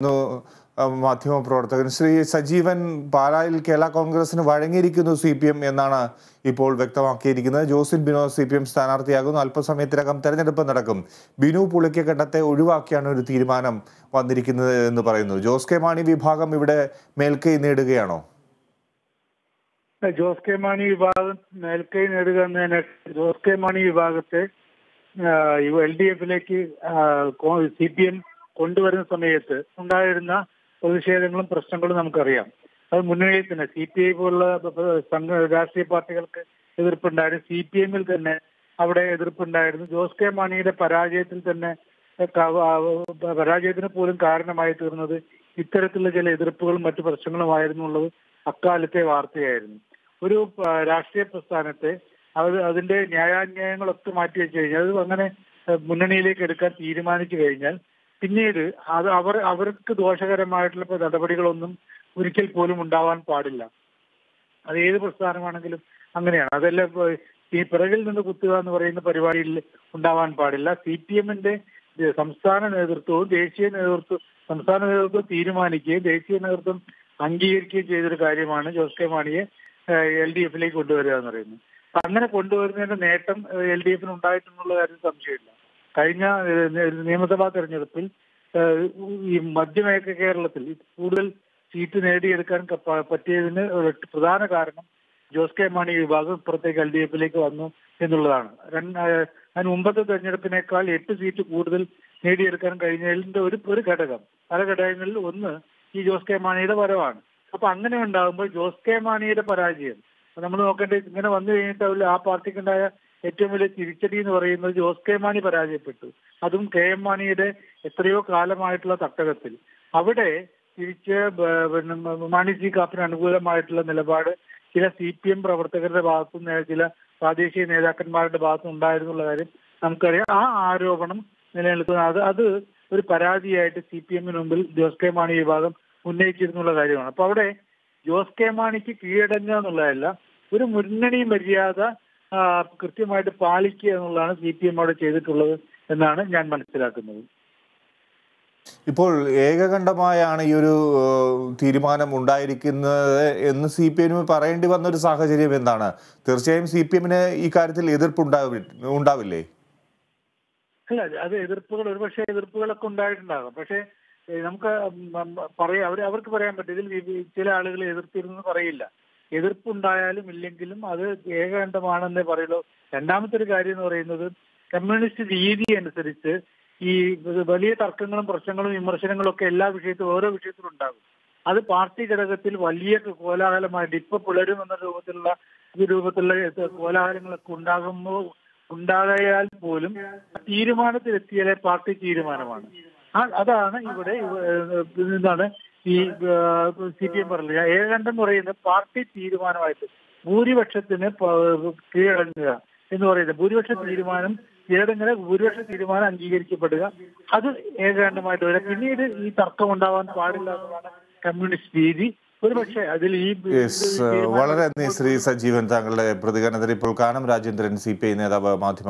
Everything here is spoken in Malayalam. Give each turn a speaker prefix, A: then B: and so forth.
A: മാധ്യമപ്രവർത്തകൻ ശ്രീ സജീവൻ പാലായിൽ കേരള കോൺഗ്രസിന് വഴങ്ങിയിരിക്കുന്നു CPM എന്നാണ് ഇപ്പോൾ വ്യക്തമാക്കിയിരിക്കുന്നത്. ജോസിൻ ബിനോ CPM സ്ഥാനാർത്ഥിയാകുന്നു. അല്പസമയത്തിനകം തെരഞ്ഞെടുപ്പ് നടക്കും. ബിനു പുളിക്കക്കണ്ടത്തെ ഒഴിവാക്കിയാണ് ഒരു തീരുമാനം വന്നിരിക്കുന്നത് എന്ന് പറയുന്നു. ജോസ് കെ മാണി വിഭാഗം ഇവിടെ മേൽക്കൈ നേടുകയാണോ?
B: ജോസ് കെ മാണി വിഭാഗം മേൽക്കൈ നേടുക എന്നതിന് ജോസ് കെ മാണി വിഭാഗത്തെ LDFിലേക്ക് CPM കൊണ്ടുവരുന്ന സമയത്ത് ഉണ്ടായിരുന്ന പ്രതിഷേധങ്ങളും പ്രശ്നങ്ങളും നമുക്കറിയാം. അത് മുന്നണിയിൽ തന്നെ CPI പോലുള്ള രാഷ്ട്രീയ പാർട്ടികൾക്ക് എതിർപ്പുണ്ടായിരുന്നു. CPMൽ തന്നെ അവിടെ എതിർപ്പുണ്ടായിരുന്നു. ജോസ് കെ മാണിയുടെ പരാജയത്തിന് പോലും കാരണമായി തീർന്നത് ഇത്തരത്തിലുള്ള ചില എതിർപ്പുകളും മറ്റു പ്രശ്നങ്ങളുമായിരുന്നു ഉള്ളത് അക്കാലത്തെ വാർത്തയായിരുന്നു. ഒരു രാഷ്ട്രീയ പ്രസ്ഥാനത്തെ അതിന്റെ ന്യായാന്യായങ്ങളൊക്കെ മാറ്റിവെച്ചു കഴിഞ്ഞാൽ അത് അങ്ങനെ മുന്നണിയിലേക്ക് എടുക്കാൻ തീരുമാനിച്ചു കഴിഞ്ഞാൽ പിന്നീട് അവർക്ക് ദോഷകരമായിട്ടുള്ള നടപടികളൊന്നും ഒരിക്കൽ പോലും ഉണ്ടാവാൻ പാടില്ല. അത് ഏത് പ്രസ്ഥാനമാണെങ്കിലും അങ്ങനെയാണ്. അതെല്ലാം ഈ പിറകിൽ നിന്ന് കുത്തുക എന്ന് പറയുന്ന പരിപാടിയിൽ ഉണ്ടാവാൻ പാടില്ല. CPMന്റെ സംസ്ഥാന നേതൃത്വവും സംസ്ഥാന നേതൃത്വം തീരുമാനിക്കുകയും ദേശീയ നേതൃത്വം അംഗീകരിക്കുകയും ചെയ്തൊരു കാര്യമാണ് ജോസ് കെ മാണിയെ LDFിലേക്ക് കൊണ്ടുവരിക എന്ന് പറയുന്നത്. അങ്ങനെ കൊണ്ടുവരുന്നതിന്റെ നേട്ടം LDFിന് ഉണ്ടായിട്ടുള്ള കാര്യം സംശയമില്ല. കഴിഞ്ഞ നിയമസഭാ തെരഞ്ഞെടുപ്പിൽ ഈ മധ്യമേഖല കേരളത്തിൽ കൂടുതൽ സീറ്റ് നേടിയെടുക്കാൻ പറ്റിയതിന് പ്രധാന കാരണം ജോസ് കെ മാണി വിഭാഗം ഇപ്പുറത്തേക്ക് LDFിലേക്ക് വന്നു എന്നുള്ളതാണ്. അതിന് മുമ്പത്തെ തെരഞ്ഞെടുപ്പിനേക്കാൾ 8 സീറ്റ് കൂടുതൽ നേടിയെടുക്കാൻ കഴിഞ്ഞതിന്റെ ഒരു ഘടകം, പല ഘടകങ്ങളിൽ ഒന്ന് ഈ ജോസ് കെ മാണിയുടെ വരവാണ്. അപ്പൊ അങ്ങനെ ഉണ്ടാകുമ്പോൾ ജോസ് കെ മാണിയുടെ പരാജയം നമ്മൾ നോക്കേണ്ടത് ഇങ്ങനെ വന്നു കഴിഞ്ഞിട്ട് ആ പാർട്ടിക്കുണ്ടായ ഏറ്റവും വലിയ തിരിച്ചടി എന്ന് പറയുന്നത് ജോസ് കെ മാണി പരാജയപ്പെട്ടു. അതും KM മാണിയുടെ എത്രയോ കാലമായിട്ടുള്ള തട്ടകത്തിൽ. അവിടെ തിരിച്ച് മാണി സി കാപ്പന് അനുകൂലമായിട്ടുള്ള നിലപാട് ചില CPM പ്രവർത്തകരുടെ ഭാഗത്തുനിന്ന് ചില പ്രാദേശിക നേതാക്കന്മാരുടെ ഭാഗത്തുനിന്ന് ഉണ്ടായിരുന്നുള്ള കാര്യം നമുക്കറിയാം. ആ ആരോപണം നിലനിൽക്കുന്നത് അത് ഒരു പരാതിയായിട്ട് CPMന് മുമ്പിൽ ജോസ് കെ മാണി വിഭാഗം ഉന്നയിച്ചിരുന്നുള്ള കാര്യമാണ്. അപ്പൊ അവിടെ ജോസ് കെ മാണിക്ക് കീഴടങ്ങുക എന്നുള്ളതല്ല, ഒരു മുന്നണി മര്യാദ കൃത്യമായിട്ട് പാലിക്കുക എന്നുള്ളതാണ് CPM അവിടെ ചെയ്തിട്ടുള്ളത് എന്നാണ് ഞാൻ മനസ്സിലാക്കുന്നത്.
A: ഇപ്പോൾ ഏകകണ്ഠമായാണ് ഈ ഒരു തീരുമാനം ഉണ്ടായിരിക്കുന്നത് എന്ന് CPM പറയേണ്ടി വന്നൊരു സാഹചര്യം എന്താണ്? തീർച്ചയായും CPMന് ഈ കാര്യത്തിൽ ഉണ്ടാവില്ലേ?
B: അല്ല, അത് ഒരുപക്ഷെ എതിർപ്പുകളൊക്കെ ഉണ്ടായിട്ടുണ്ടാകും. പക്ഷെ നമുക്ക് അവർക്ക് പറയാൻ പറ്റും. ഇതിൽ ചില ആളുകൾ എതിർത്തിരുന്നു പറയില്ല. എതിർപ്പുണ്ടായാലും ഇല്ലെങ്കിലും അത് ഏകകണ്ഠമാണെന്നേ പറയുള്ളൂ. രണ്ടാമത്തെ ഒരു കാര്യം എന്ന് പറയുന്നത് കമ്മ്യൂണിസ്റ്റ് രീതി അനുസരിച്ച് ഈ വലിയ തർക്കങ്ങളും പ്രശ്നങ്ങളും വിമർശനങ്ങളും ഒക്കെ എല്ലാ വിഷയത്തിലും ഓരോ വിഷയത്തിലും ഉണ്ടാകും. അത് പാർട്ടി ഘടകത്തിൽ വലിയ കോലാഹലമായിട്ട് ഇപ്പൊ പുലരും എന്ന രൂപത്തിലുള്ള കോലാഹലങ്ങളൊക്കെ ഉണ്ടായാൽ പോലും തീരുമാനത്തിലെത്തിയാലേ പാർട്ടി തീരുമാനമാണ്. അതാണ് ഇവിടെ എന്താണ് ഈ CPM പറഞ്ഞത്. ഏകകണ്ഠം എന്ന് പറയുന്നത് പാർട്ടി തീരുമാനമായിട്ട് ഭൂരിപക്ഷത്തിന് കീഴടങ്ങുക എന്ന് പറയുന്നത്. ഭൂരിപക്ഷ തീരുമാനം അംഗീകരിക്കപ്പെടുക, അത് ഏകകണ്ഠമായിട്ട് വരിക. പിന്നീട് ഈ തർക്കം ഉണ്ടാവാൻ പാടില്ല എന്നതാണ് കമ്മ്യൂണിസ്റ്റ് രീതി. ഒരുപക്ഷെ അതിൽ
A: വളരെ നന്ദി ശ്രീ സജീവൻ, താങ്കളുടെ പ്രതികരണത്തിൽ. ഇപ്പോൾ കാനം രാജേന്ദ്രൻ CPI നേതാവ് മാധ്യമ